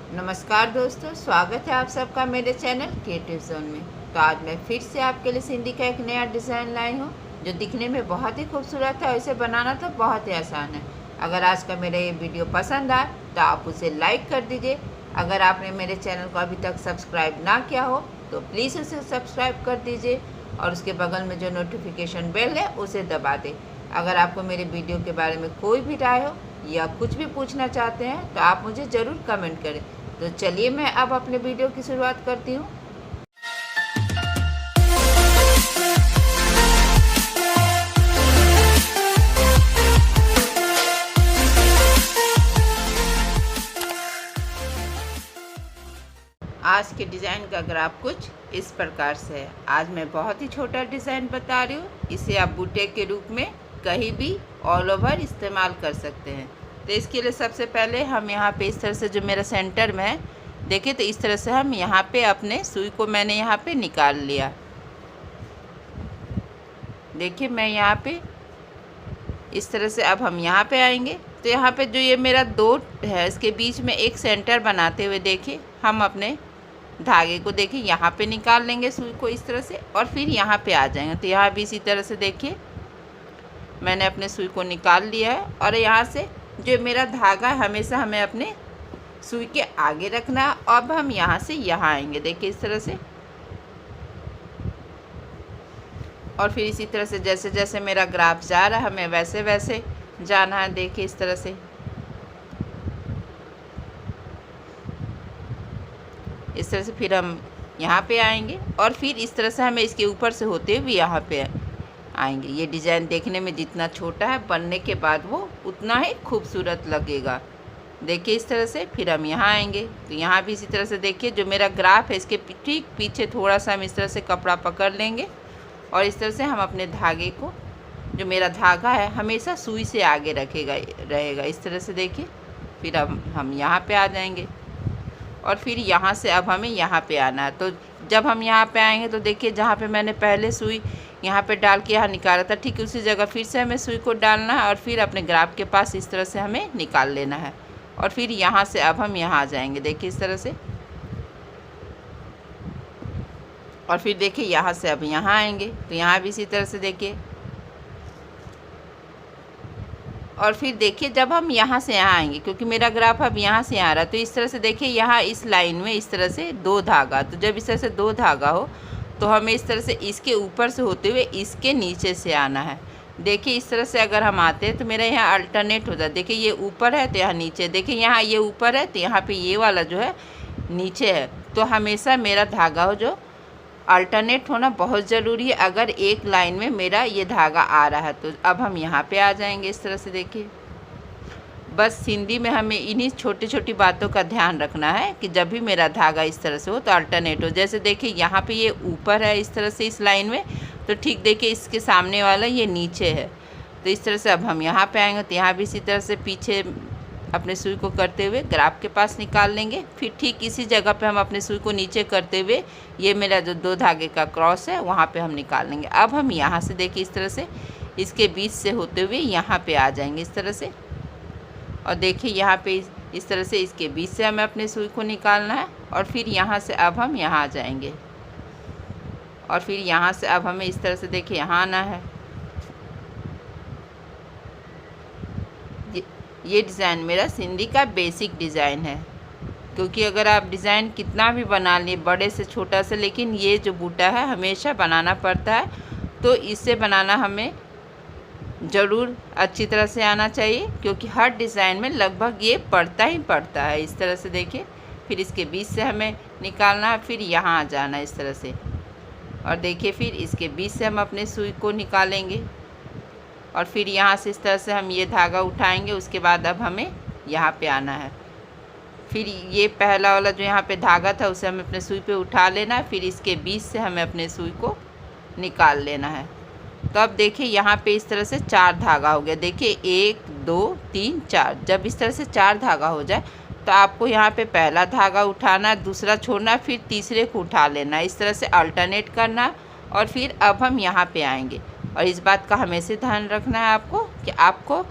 नमस्कार दोस्तों, स्वागत है आप सबका मेरे चैनल क्रिएटिव जोन में। तो आज मैं फिर से आपके लिए सिंधी का एक नया डिज़ाइन लाई हूँ जो दिखने में बहुत ही खूबसूरत है और इसे बनाना तो बहुत ही आसान है। अगर आज का मेरा ये वीडियो पसंद आए तो आप उसे लाइक कर दीजिए। अगर आपने मेरे चैनल को अभी तक सब्सक्राइब ना किया हो तो प्लीज़ उसे सब्सक्राइब कर दीजिए और उसके बगल में जो नोटिफिकेशन बेल है उसे दबा दें। अगर आपको मेरे वीडियो के बारे में कोई भी राय हो या कुछ भी पूछना चाहते हैं तो आप मुझे ज़रूर कमेंट करें। तो चलिए मैं अब अपने वीडियो की शुरुआत करती हूँ। आज के डिज़ाइन का ग्राफ कुछ इस प्रकार से है। आज मैं बहुत ही छोटा डिज़ाइन बता रही हूँ। इसे आप बूटे के रूप में कहीं भी ऑल ओवर इस्तेमाल कर सकते हैं। तो इसके लिए सबसे पहले हम यहाँ पे इस तरह से जो मेरा सेंटर में है, देखिए, तो इस तरह से हम यहाँ पे अपने सुई को मैंने यहाँ पे निकाल लिया। देखिए मैं यहाँ पे इस तरह से अब हम यहाँ पे आएंगे तो यहाँ पे जो ये मेरा दो है इसके बीच में एक सेंटर बनाते हुए देखिए हम अपने धागे को देखिए यहाँ पे निकाल लेंगे सुई को इस तरह से और फिर यहाँ पे आ जाएंगे। तो यहाँ भी इसी तरह से देखिए मैंने अपने सुई को निकाल लिया है और यहाँ से जो मेरा धागा है हमेशा हमें अपने सुई के आगे रखना है। अब हम यहाँ से यहाँ आएंगे, देखिए इस तरह से, और फिर इसी तरह से जैसे जैसे मेरा ग्राफ जा रहा है हमें वैसे वैसे जाना है। देखिए इस तरह से, इस तरह से फिर हम यहाँ पे आएंगे और फिर इस तरह से हमें इसके ऊपर से होते हुए यहाँ पे आएंगे। ये डिज़ाइन देखने में जितना छोटा है बनने के बाद वो उतना ही खूबसूरत लगेगा। देखिए इस तरह से फिर हम यहाँ आएंगे तो यहाँ भी इसी तरह से देखिए जो मेरा ग्राफ है इसके ठीक पीछे थोड़ा सा हम इस तरह से कपड़ा पकड़ लेंगे और इस तरह से हम अपने धागे को, जो मेरा धागा है हमेशा सुई से आगे रहेगा इस तरह से। देखिए फिर हम यहाँ पे आ जाएंगे और फिर यहाँ से अब हमें यहाँ पे आना है। तो जब हम यहाँ पे आएंगे तो देखिए जहाँ पे मैंने पहले सुई यहाँ पे डाल के यहाँ निकाला था ठीक उसी जगह फिर से हमें सुई को डालना है और फिर अपने ग्राफ के पास इस तरह से हमें निकाल लेना है और फिर यहाँ से अब हम यहाँ आ जाएंगे। देखिए इस तरह से, और फिर देखिए यहाँ से अब यहाँ आएंगे तो यहाँ भी इसी तरह से देखिए, और फिर देखिए जब हम यहाँ से यहाँ आएंगे क्योंकि मेरा ग्राफ अब यहाँ से आ रहा है तो इस तरह से देखिए यहाँ इस लाइन में इस तरह से दो धागा, तो जब इस तरह से दो धागा हो तो हमें इस तरह से इसके ऊपर से होते हुए इसके नीचे से आना है। देखिए इस तरह से अगर हम आते हैं तो मेरा यहाँ अल्टरनेट हो जाता है। देखिए ये ऊपर है तो यहाँ नीचे, देखिए यहाँ ये ऊपर है तो यहाँ पे ये वाला जो है नीचे है। तो हमेशा मेरा धागा हो जो अल्टरनेट होना बहुत ज़रूरी है। अगर एक लाइन में मेरा ये धागा आ रहा है तो अब हम यहाँ पे आ जाएंगे इस तरह से। देखिए बस हिंदी में हमें इन्हीं छोटी छोटी बातों का ध्यान रखना है कि जब भी मेरा धागा इस तरह से हो तो अल्टरनेट हो। जैसे देखिए यहाँ पे ये ऊपर है इस तरह से इस लाइन में, तो ठीक देखिए इसके सामने वाला ये नीचे है। तो इस तरह से अब हम यहाँ पे आएंगे तो यहाँ भी इसी तरह से पीछे अपने सुई को करते हुए ग्राफ के पास निकाल लेंगे। फिर ठीक इसी जगह पे हम अपने सुई को नीचे करते हुए ये मेरा जो दो धागे का क्रॉस है वहाँ पे हम निकाल लेंगे। अब हम यहाँ से देखिए इस तरह से इसके बीच से होते हुए यहाँ पे आ जाएंगे इस तरह से, और देखिए यहाँ पे इस तरह से इसके बीच से हमें अपने सुई को निकालना है और फिर यहाँ से अब हम यहाँ आ जाएंगे और फिर यहाँ से अब हमें इस तरह से देखिए यहाँ आना है। ये डिज़ाइन मेरा सिंधी का बेसिक डिज़ाइन है, क्योंकि अगर आप डिज़ाइन कितना भी बना लिए बड़े से छोटा से, लेकिन ये जो बूटा है हमेशा बनाना पड़ता है। तो इससे बनाना हमें ज़रूर अच्छी तरह से आना चाहिए क्योंकि हर डिज़ाइन में लगभग ये पड़ता ही पड़ता है। इस तरह से देखिए फिर इसके बीच से हमें निकालना है, फिर यहाँ आ जाना है इस तरह से, और देखिए फिर इसके बीच से हम अपने सुई को निकालेंगे और फिर यहाँ से इस तरह से हम ये धागा उठाएंगे। उसके बाद अब हमें यहाँ पे आना है। फिर ये पहला वाला जो यहाँ पे धागा था उसे हमें अपने सुई पे उठा लेना है, फिर इसके बीच से हमें अपने सुई को निकाल लेना है। तो अब देखिए यहाँ पे इस तरह से चार धागा हो गया। देखिए 1 2 3 4, जब इस तरह से चार धागा हो जाए तो आपको यहाँ पे पहला धागा उठाना, दूसरा छोड़ना, फिर तीसरे को उठा लेना। इस तरह से अल्टरनेट करना और फिर अब हम यहाँ पे आएंगे। और इस बात का हमेशा ध्यान रखना है आपको कि आपको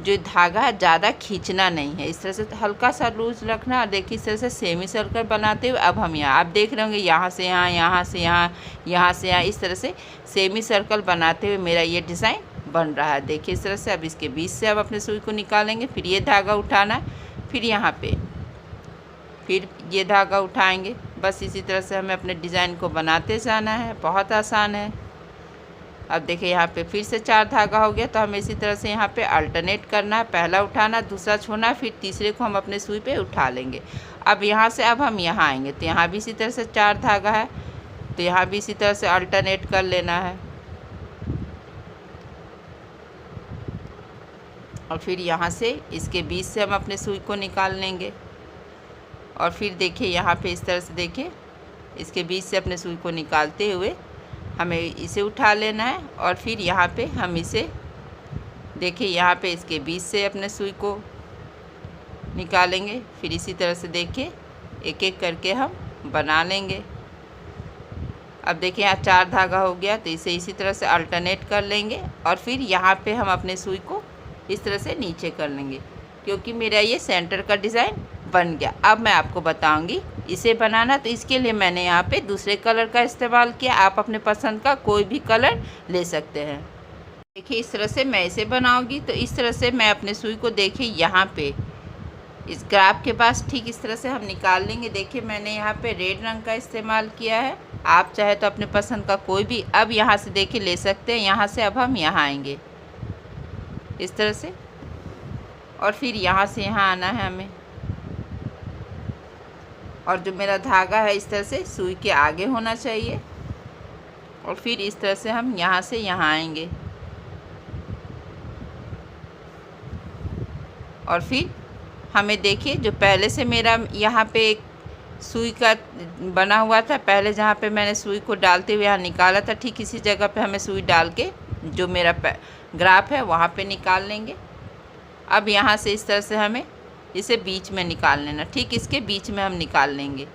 जो धागा है ज़्यादा खींचना नहीं है, इस तरह से हल्का सा लूज रखना। और देखिए इस तरह से सेमी सर्कल बनाते हुए अब हम यहाँ, आप देख रहे होंगे यहाँ से यहाँ, यहाँ से यहाँ, यहाँ से यहाँ, इस तरह से सेमी सर्कल बनाते हुए मेरा ये डिज़ाइन बन रहा है। देखिए इस तरह से। अब इसके बीच से अब अपने सुई को निकालेंगे, फिर ये धागा उठाना है, फिर यहाँ पे फिर ये धागा उठाएंगे। बस इसी तरह से हमें अपने डिज़ाइन को बनाते जाना है, बहुत आसान है। अब देखिए यहाँ पे फिर से 4 धागा हो गया, तो हमें इसी तरह से यहाँ पे अल्टरनेट करना है, पहला उठाना, दूसरा छोड़ना, फिर तीसरे को हम अपने सुई पे उठा लेंगे। अब यहाँ से अब हम यहाँ आएंगे, तो यहाँ भी इसी तरह से 4 धागा है, तो यहाँ भी इसी तरह से अल्टरनेट कर लेना है। और फिर यहाँ से इसके बीच से हम अपने सुई को निकाल लेंगे। और फिर देखिए यहाँ पे इस तरह से, देखिए इसके बीच से अपने सुई को निकालते हुए हमें इसे उठा लेना है। और फिर यहाँ पे हम इसे, देखिए यहाँ पे इसके बीच से अपने सुई को निकालेंगे। फिर इसी तरह से देखिए एक एक करके हम बना लेंगे। अब देखिए यहाँ 4 धागा हो गया, तो इसे इसी तरह से अल्टरनेट कर लेंगे। और फिर यहाँ पे हम अपने सुई को इस तरह से नीचे कर लेंगे, क्योंकि मेरा ये सेंटर का डिज़ाइन बन गया। अब मैं आपको बताऊंगी इसे बनाना। तो इसके लिए मैंने यहाँ पे दूसरे कलर का इस्तेमाल किया, आप अपने पसंद का कोई भी कलर ले सकते हैं। देखिए इस तरह से मैं इसे बनाऊंगी। तो इस तरह से मैं अपने सुई को, देखिए यहाँ पे इस ग्राफ के पास ठीक इस तरह से हम निकाल लेंगे। देखिए मैंने यहाँ पे रेड रंग का इस्तेमाल किया है, आप चाहे तो अपने पसंद का कोई भी अब यहाँ से देखिए ले सकते हैं। यहाँ से अब हम यहाँ आएंगे इस तरह से, और फिर यहाँ से यहाँ आना है हमें। और जो मेरा धागा है इस तरह से सुई के आगे होना चाहिए। और फिर इस तरह से हम यहाँ से यहाँ आएंगे। और फिर हमें देखिए जो पहले से मेरा यहाँ पे एक सुई का बना हुआ था, पहले जहाँ पे मैंने सुई को डालते हुए यहाँ निकाला था, ठीक इसी जगह पे हमें सुई डाल के जो मेरा ग्राफ है वहाँ पे निकाल लेंगे। अब यहाँ से इस तरह से हमें इसे बीच में निकाल लेना, ठीक इसके बीच में हम निकाल लेंगे।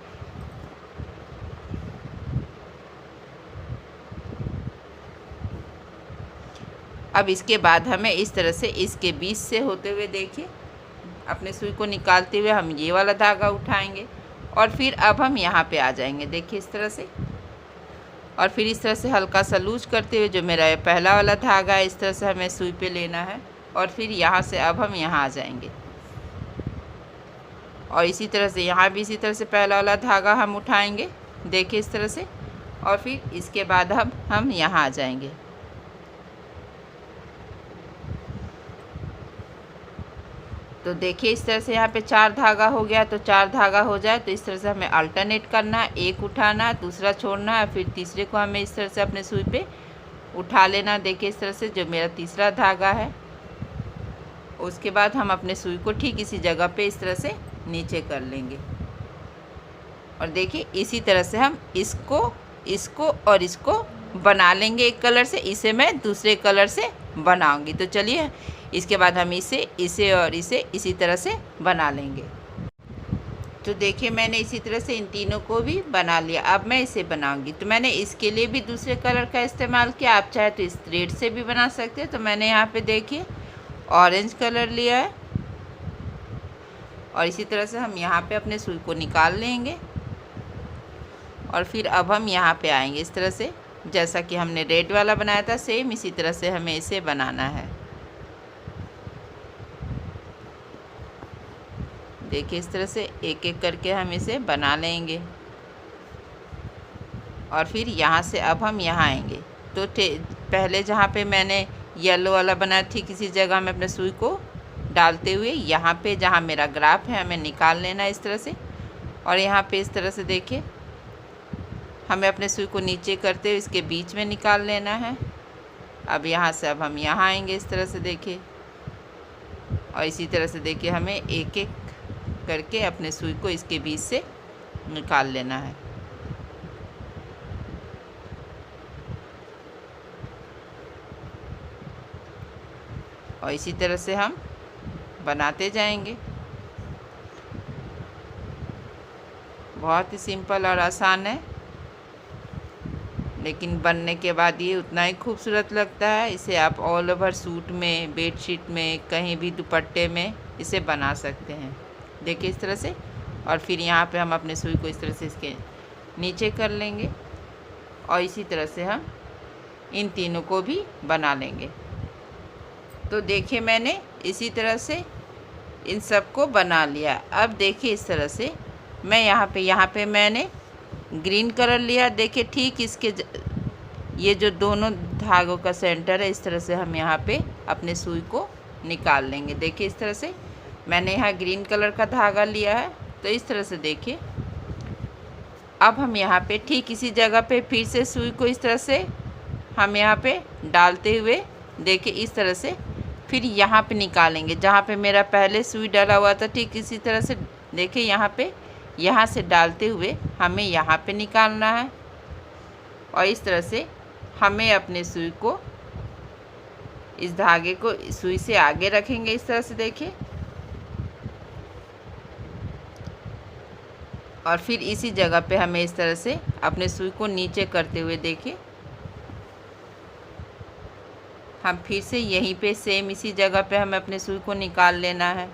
अब इसके बाद हमें इस तरह से इसके बीच से होते हुए, देखिए अपने सुई को निकालते हुए हम ये वाला धागा उठाएंगे। और फिर अब हम यहाँ पे आ जाएंगे, देखिए इस तरह से। और फिर इस तरह से हल्का सा लूज करते हुए जो मेरा ये पहला वाला धागा है इस तरह से हमें सुई पे लेना है। और फिर यहाँ से अब हम यहाँ आ जाएंगे। और इसी तरह से यहाँ भी इसी तरह से पहला वाला धागा हम उठाएंगे, देखिए इस तरह से। और फिर इसके बाद हम यहाँ आ जाएंगे। तो देखिए इस तरह से यहाँ पे 4 धागा हो गया। तो 4 धागा हो जाए तो इस तरह से हमें अल्टरनेट करना है, एक उठाना है, दूसरा छोड़ना है, फिर तीसरे को हमें इस तरह से अपने सुई पे उठा लेना। देखिए इस तरह से जो मेरा तीसरा धागा है, उसके बाद हम अपने सुई को ठीक इसी जगह पे इस तरह से नीचे कर लेंगे। और देखिए इसी तरह से हम इसको और इसको बना लेंगे एक कलर से, इसे मैं दूसरे कलर से बनाऊंगी। तो चलिए इसके बाद हम इसे और इसे इसी तरह से बना लेंगे। तो देखिए मैंने इसी तरह से इन तीनों को भी बना लिया। अब मैं इसे बनाऊंगी। तो मैंने इसके लिए भी दूसरे कलर का इस्तेमाल किया, आप चाहे तो इस रेड से भी बना सकते हैं। तो मैंने यहाँ पे देखिए ऑरेंज कलर लिया है। और इसी तरह से हम यहाँ पे अपने सुई को निकाल लेंगे। और फिर अब हम यहाँ पे आएंगे इस तरह से, जैसा कि हमने रेड वाला बनाया था सेम इसी तरह से हमें इसे बनाना है। देखिए इस तरह से एक एक करके हम इसे बना लेंगे। और फिर यहाँ से अब हम यहाँ आएंगे। तो पहले जहाँ पे मैंने येलो वाला बनाया थी, किसी जगह में अपने सुई को डालते हुए यहाँ पे जहाँ मेरा ग्राफ है हमें निकाल लेना इस तरह से। और यहाँ पे इस तरह से देखिए हमें अपने सुई को नीचे करते हुए इसके बीच में निकाल लेना है। अब यहाँ से अब हम यहाँ आएंगे इस तरह से, देखिए। और इसी तरह से देखिए हमें एक एक करके अपने सुई को इसके बीच से निकाल लेना है। और इसी तरह से हम बनाते जाएंगे। बहुत ही सिंपल और आसान है। लेकिन बनने के बाद ये उतना ही खूबसूरत लगता है। इसे आप ऑल ओवर सूट में, बेडशीट में, कहीं भी दुपट्टे में इसे बना सकते हैं। देखिए इस तरह से। और फिर यहाँ पे हम अपने सुई को इस तरह से इसके नीचे कर लेंगे और इसी तरह से हम इन तीनों को भी बना लेंगे। तो देखिए मैंने इसी तरह से इन सब को बना लिया। अब देखिए इस तरह से मैं यहाँ पे मैंने ग्रीन कलर लिया। देखिए ठीक इसके ये जो दोनों धागों का सेंटर है, इस तरह से हम यहाँ पे अपने सुई को निकाल लेंगे। देखिए इस तरह से मैंने यहाँ ग्रीन कलर का धागा लिया है। तो इस तरह से देखिए अब हम यहाँ पे ठीक इसी जगह पे फिर से सुई को इस तरह से हम यहाँ पे डालते हुए देखिए इस तरह से फिर यहाँ पे निकालेंगे। जहाँ पे मेरा पहले सुई डाला हुआ था ठीक इसी तरह से देखिए यहाँ से डालते हुए हमें यहाँ पे निकालना है। और इस तरह से हमें अपने सुई को, इस धागे को सुई से आगे रखेंगे इस तरह से देखिए। और फिर इसी जगह पे हमें इस तरह से अपने सुई को नीचे करते हुए देखिए हम फिर से यहीं पे सेम इसी जगह पे हमें अपने सुई को निकाल लेना है।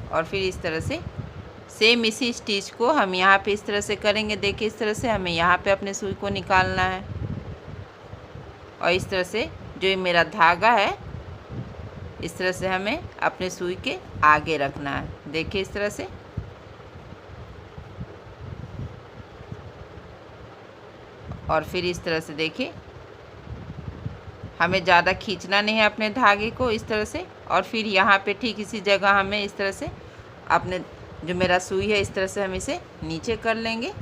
और फिर इस तरह से सेम इसी स्टिच को हम यहाँ पे इस तरह से करेंगे। देखिए इस तरह से हमें यहाँ पे अपने सुई को निकालना है और इस तरह से जो ये मेरा धागा है इस तरह से हमें अपने सुई के आगे रखना है। देखिए इस तरह से। और फिर इस तरह से देखिए हमें ज़्यादा खींचना नहीं है अपने धागे को इस तरह से। और फिर यहाँ पे ठीक इसी जगह हमें इस तरह से अपने जो मेरा सुई है इस तरह से हम इसे नीचे कर लेंगे।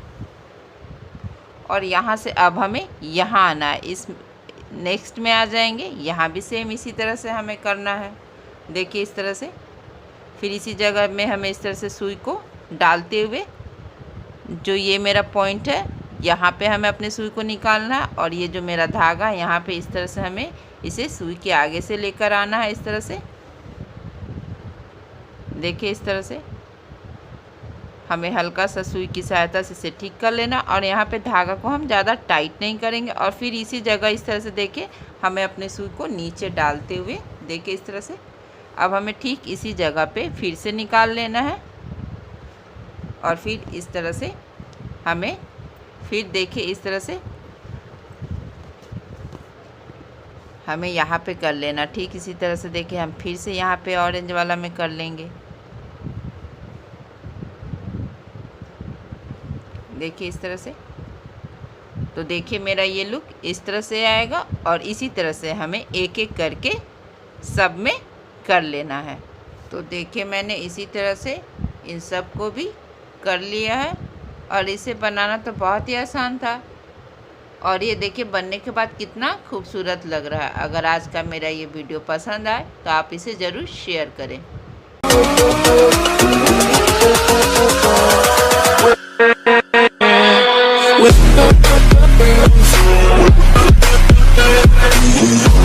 और यहाँ से अब हमें यहाँ आना है, इस नेक्स्ट में आ जाएंगे। यहाँ भी सेम इसी तरह से हमें करना है। देखिए इस तरह से फिर इसी जगह में हमें इस तरह से सुई को डालते हुए जो ये मेरा पॉइंट है यहाँ पे हमें अपने सुई को निकालना है। और ये जो मेरा धागा है यहाँ पे इस तरह से हमें इसे सुई के आगे से लेकर आना है इस तरह से। देखिए इस तरह से हमें हल्का सा सुई की सहायता से इसे ठीक कर लेना। और यहाँ पे धागा को हम ज़्यादा टाइट नहीं करेंगे। और फिर इसी जगह इस तरह से देखिए हमें अपने सुई को नीचे डालते हुए देखिए इस तरह से अब हमें ठीक इसी जगह पे फिर से निकाल लेना है। और फिर इस तरह से हमें फिर देखिए इस तरह से हमें यहाँ पे कर लेना। ठीक इसी तरह से देखिए हम फिर से यहाँ पे ऑरेंज वाला में कर लेंगे। देखिए इस तरह से। तो देखिए मेरा ये लुक इस तरह से आएगा। और इसी तरह से हमें एक एक करके सब में कर लेना है। तो देखिए मैंने इसी तरह से इन सब को भी कर लिया है। और इसे बनाना तो बहुत ही आसान था। और ये देखिए बनने के बाद कितना खूबसूरत लग रहा है। अगर आज का मेरा ये वीडियो पसंद आए तो आप इसे ज़रूर शेयर करें।